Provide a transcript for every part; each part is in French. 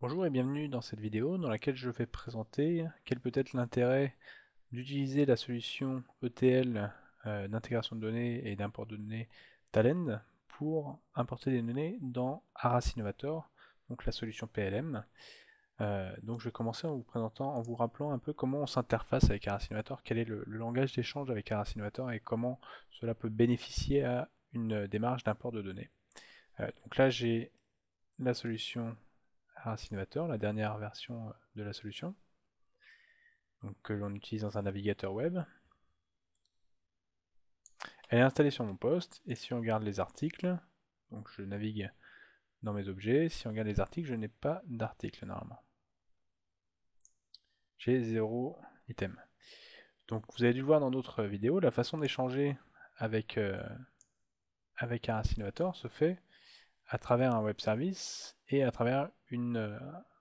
Bonjour et bienvenue dans cette vidéo dans laquelle je vais présenter quel peut être l'intérêt d'utiliser la solution ETL d'intégration de données et d'import de données Talend pour importer des données dans Aras Innovator, donc la solution PLM. Donc je vais commencer en vous présentant, en vous rappelant un peu comment on s'interface avec Aras Innovator, quel est le langage d'échange avec Aras Innovator et comment cela peut bénéficier à une démarche d'import de données. Donc là j'ai la solution Aras Innovator, la dernière version de la solution, donc, que l'on utilise dans un navigateur web. Elle est installée sur mon poste, et si on regarde les articles, donc je navigue dans mes objets, si on regarde les articles, je n'ai pas d'article normalement. J'ai 0 item. Donc vous avez dû voir dans d'autres vidéos, la façon d'échanger avec, avec Aras Innovator se fait à travers un web service et à travers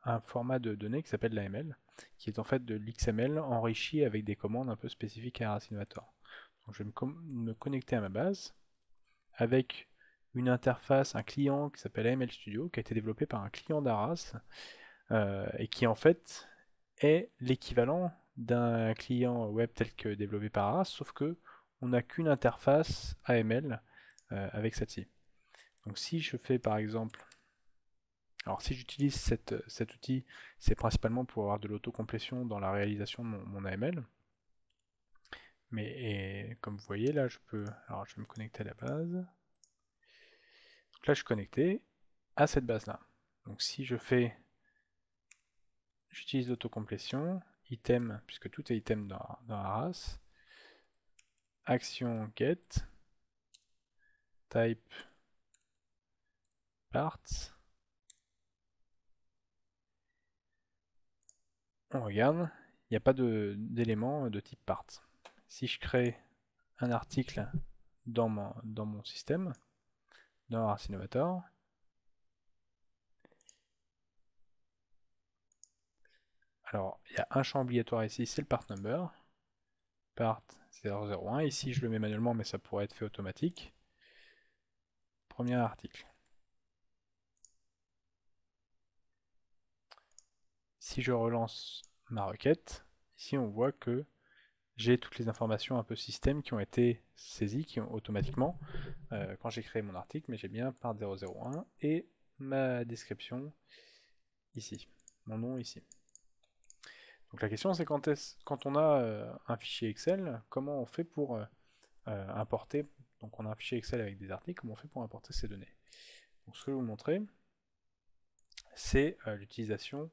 un format de données qui s'appelle l'AML, qui est en fait de l'XML enrichi avec des commandes un peu spécifiques à Aras Innovator. Donc je vais me connecter à ma base avec une interface, un client qui s'appelle AML Studio, qui a été développé par un client d'Aras, et qui en fait est l'équivalent d'un client web tel que développé par Aras, sauf que on n'a qu'une interface AML avec celle-ci. Donc si je fais par exemple, alors si j'utilise cet outil, c'est principalement pour avoir de l'autocomplétion dans la réalisation de mon AML. Mais comme vous voyez là, alors je vais me connecter à la base. Donc là, je suis connecté à cette base-là. Donc si j'utilise l'autocomplétion, item, puisque tout est item dans Arras, action get, type parts, on regarde, il n'y a pas d'élément de type parts. Si je crée un article dans mon système, dans Arras Innovator, alors il y a un champ obligatoire ici, c'est le part number, part 001, ici je le mets manuellement mais ça pourrait être fait automatique. Premier article. Si je relance ma requête, ici on voit que j'ai toutes les informations un peu système qui ont été saisies, qui ont automatiquement, quand j'ai créé mon article, mais j'ai bien part 001 et ma description ici, mon nom ici. Donc la question c'est quand on a un fichier Excel, comment on fait pour importer, donc on a un fichier Excel avec des articles, comment on fait pour importer ces données. Donc ce que je vais vous montrer, c'est l'utilisation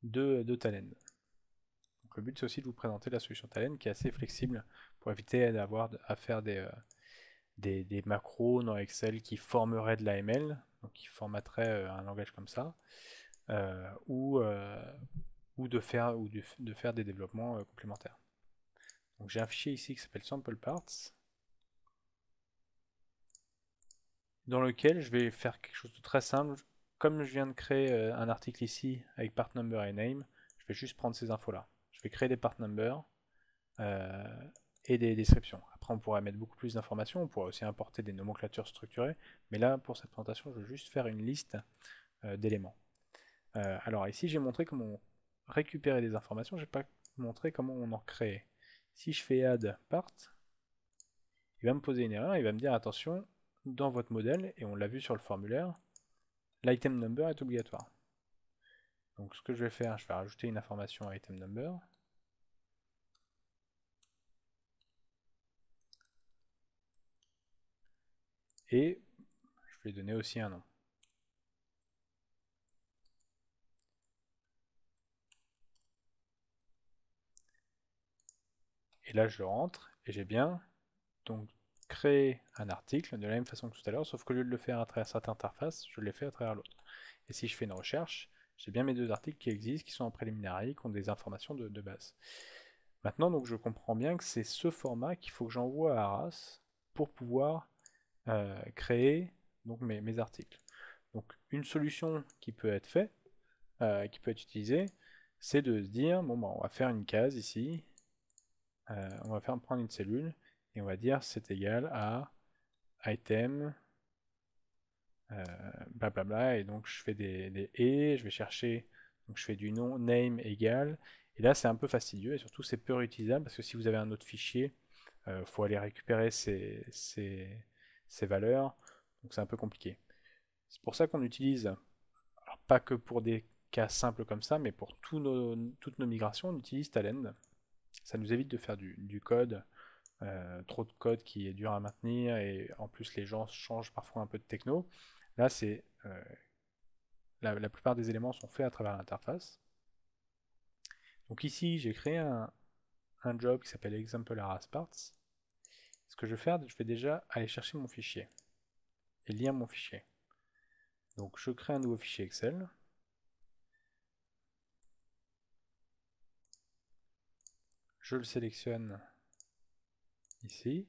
de Talend. Donc le but c'est aussi de vous présenter la solution Talend qui est assez flexible pour éviter d'avoir à faire des macros dans Excel qui formeraient de l'AML, donc qui formateraient un langage comme ça, ou, de faire des développements complémentaires. Donc j'ai un fichier ici qui s'appelle sample parts, dans lequel je vais faire quelque chose de très simple. Comme je viens de créer un article ici avec part number et name, je vais juste prendre ces infos là. Je vais créer des part numbers et des descriptions. Après, on pourrait mettre beaucoup plus d'informations, on pourrait aussi importer des nomenclatures structurées, mais là, pour cette présentation, je veux juste faire une liste d'éléments. Alors ici, j'ai montré comment récupérer des informations, je n'ai pas montré comment on en crée. Si je fais add part, il va me poser une erreur, il va me dire attention, dans votre modèle, et on l'a vu sur le formulaire, l'item number est obligatoire. Donc ce que je vais faire, je vais rajouter une information à item number. Et je vais donner aussi un nom. Et là, je rentre et j'ai bien donc créé un article de la même façon que tout à l'heure, sauf qu'au lieu de le faire à travers cette interface, je l'ai fait à travers l'autre. Et si je fais une recherche, j'ai bien mes deux articles qui existent, qui sont en préliminaire, qui ont des informations de base. Maintenant, donc, je comprends bien que c'est ce format qu'il faut que j'envoie à Arras pour pouvoir créer donc, mes articles. Donc, une solution qui peut être faite, qui peut être utilisée, c'est de se dire, bon, bah, on va faire une case ici, on va prendre une cellule, et on va dire c'est égal à item blablabla, et donc je fais des et, je vais chercher, donc je fais du nom, name égal, et là c'est un peu fastidieux, et surtout c'est peu réutilisable, parce que si vous avez un autre fichier, il faut aller récupérer ces valeurs, donc c'est un peu compliqué. C'est pour ça qu'on utilise, alors pas que pour des cas simples comme ça, mais pour toutes nos migrations, on utilise Talend. Ça nous évite de faire du code, trop de code qui est dur à maintenir, et en plus les gens changent parfois un peu de techno. Là, c'est la plupart des éléments sont faits à travers l'interface. Donc ici, j'ai créé un job qui s'appelle exemplar_as_parts. Ce que je vais faire, je vais déjà aller chercher mon fichier et lire mon fichier. Donc je crée un nouveau fichier Excel. Je le sélectionne ici.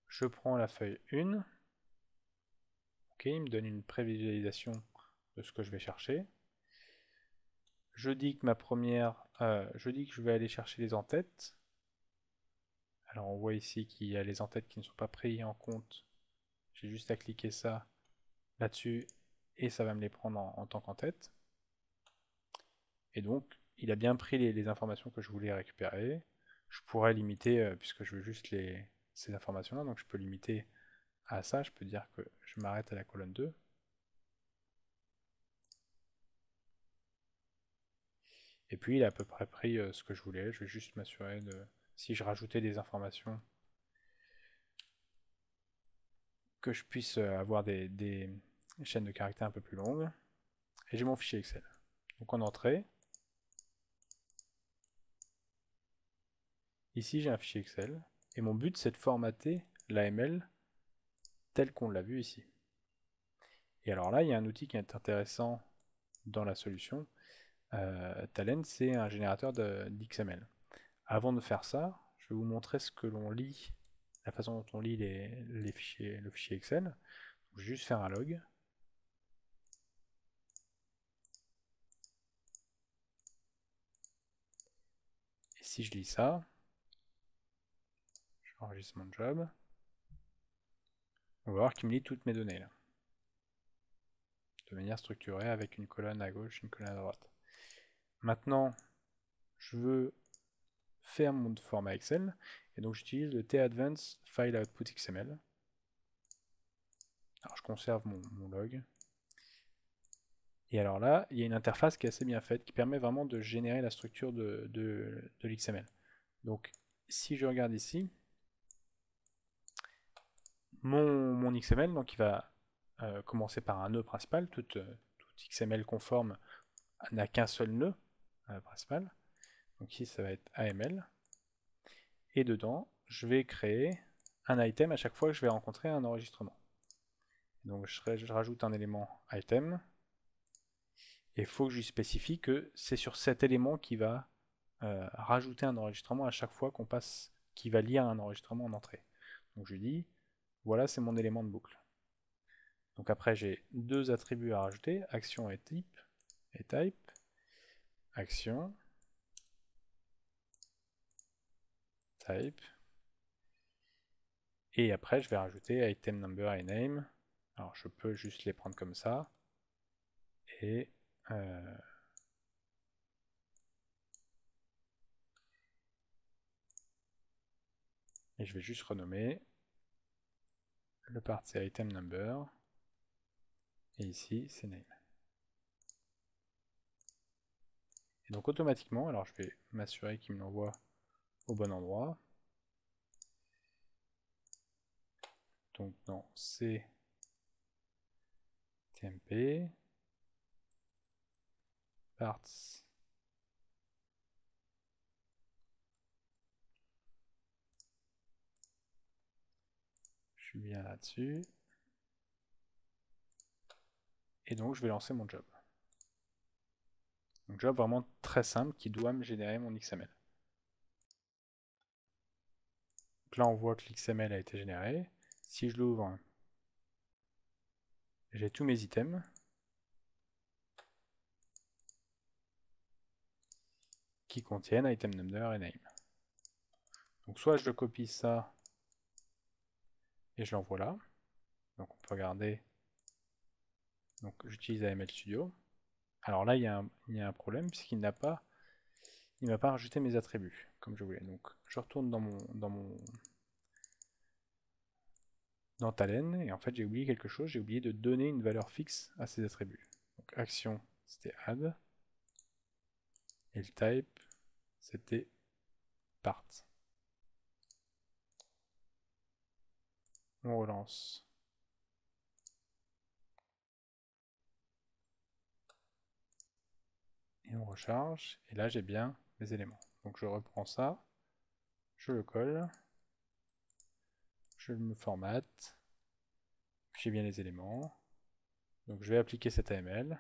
Je prends la feuille 1. Ok, il me donne une prévisualisation de ce que je vais chercher. Je dis que je dis que je vais aller chercher les en-têtes. Alors on voit ici qu'il y a les en-têtes qui ne sont pas pris en compte. J'ai juste à cliquer ça là-dessus et ça va me les prendre en tant qu'en-tête. Et donc il a bien pris les informations que je voulais récupérer. Je pourrais limiter, puisque je veux juste ces informations-là, donc je peux limiter à ça. Je peux dire que je m'arrête à la colonne 2. Et puis il a à peu près pris ce que je voulais. Je vais juste m'assurer de, si je rajoutais des informations, que je puisse avoir des chaînes de caractères un peu plus longues. Et j'ai mon fichier Excel. Donc en entrée, ici j'ai un fichier Excel. Et mon but c'est de formater l'AML tel qu'on l'a vu ici. Et alors là, il y a un outil qui est intéressant dans la solution. Talend, c'est un générateur d'XML. Avant de faire ça, je vais vous montrer ce que l'on lit, la façon dont on lit les fichiers, le fichier Excel. Je vais juste faire un log. Et si je lis ça, j'enregistre mon job. On va voir qu'il me lit toutes mes données là, de manière structurée avec une colonne à gauche, une colonne à droite. Maintenant, je veux faire mon format Excel, et donc j'utilise le tadvanced file output XML. Alors je conserve mon log. Et alors là, il y a une interface qui est assez bien faite, qui permet vraiment de générer la structure de l'XML. Donc si je regarde ici, mon XML, donc il va commencer par un nœud principal. Tout XML conforme n'a qu'un seul nœud principal. Donc ici, ça va être AML. Et dedans, je vais créer un item à chaque fois que je vais rencontrer un enregistrement. Donc je rajoute un élément item. Et il faut que je lui spécifie que c'est sur cet élément qui va rajouter un enregistrement à chaque fois qu'on passe, qui va lire un enregistrement en entrée. Donc je lui dis, voilà, c'est mon élément de boucle. Donc après, j'ai deux attributs à rajouter, action et type, action, type, et après, je vais rajouter item number et name. Alors je peux juste les prendre comme ça, et je vais juste renommer. Le part c'est item number, et ici c'est name. Et donc automatiquement, alors je vais m'assurer qu'il me l'envoie au bon endroit. Donc dans C TMP, parts, je suis bien là-dessus. Et donc je vais lancer mon job. Donc job vraiment très simple qui doit me générer mon XML. Donc là on voit que l'XML a été généré. Si je l'ouvre, j'ai tous mes items. Qui contiennent item number et name. Donc soit je copie ça et je l'envoie là, Donc on peut regarder. Donc j'utilise AML Studio. Alors là, il y a un problème puisqu'il n'a pas, il m'a pas rajouté mes attributs comme je voulais. Donc je retourne dans Talend et en fait j'ai oublié quelque chose. J'ai oublié de donner une valeur fixe à ces attributs. Donc action, c'était add et le type, c'était part. On relance. Et on recharge. Et là, j'ai bien les éléments. Donc je reprends ça, je le colle, je me formate, j'ai bien les éléments. Donc je vais appliquer cet AML.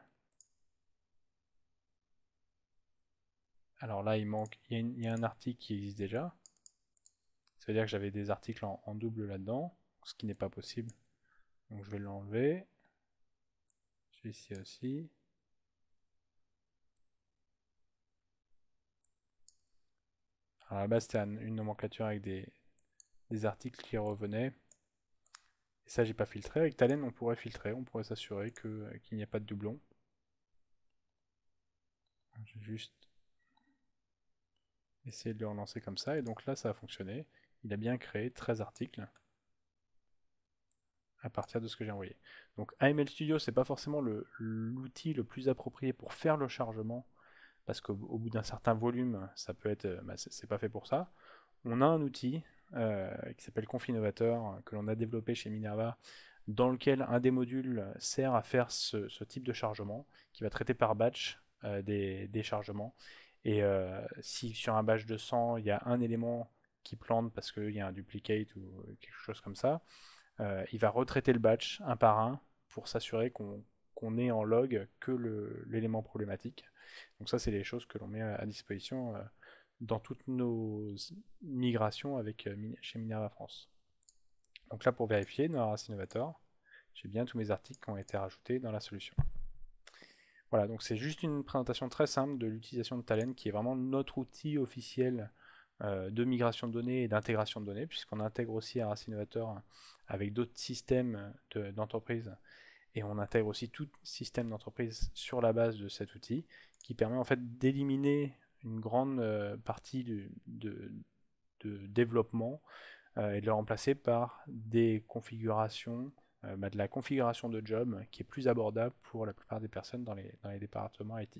Alors là, il y a un article qui existe déjà. Ça veut dire que j'avais des articles en double là-dedans, ce qui n'est pas possible. Donc je vais l'enlever. J'ai ici aussi. Alors à la base, c'était une nomenclature avec des articles qui revenaient. Et ça, j'ai pas filtré. Avec Talend, on pourrait filtrer, on pourrait s'assurer qu'il n'y a pas de doublon. Je vais juste essayer de le relancer comme ça. Et donc là, ça a fonctionné. Il a bien créé 13 articles à partir de ce que j'ai envoyé. Donc AML Studio, c'est pas forcément l'outil le plus approprié pour faire le chargement, parce qu'au bout d'un certain volume, ça peut être, bah, c'est pas fait pour ça. On a un outil qui s'appelle Confinovator, que l'on a développé chez Minerva, dans lequel un des modules sert à faire ce type de chargement, qui va traiter par batch des chargements. Et si sur un batch de 100, il y a un élément qui plante parce qu'il y a un duplicate ou quelque chose comme ça, il va retraiter le batch un par un pour s'assurer qu'on ait en log que l'élément problématique. Donc ça, c'est les choses que l'on met à disposition dans toutes nos migrations chez Minerva France. Donc là, pour vérifier dans Arass Innovator, j'ai bien tous mes articles qui ont été rajoutés dans la solution. Voilà, donc c'est juste une présentation très simple de l'utilisation de Talend, qui est vraiment notre outil officiel de migration de données et d'intégration de données, puisqu'on intègre aussi Arass Innovator avec d'autres systèmes d'entreprise, et on intègre aussi tout système d'entreprise sur la base de cet outil, qui permet en fait d'éliminer une grande partie de développement et de le remplacer par des configurations, de la configuration de job qui est plus abordable pour la plupart des personnes dans les départements IT.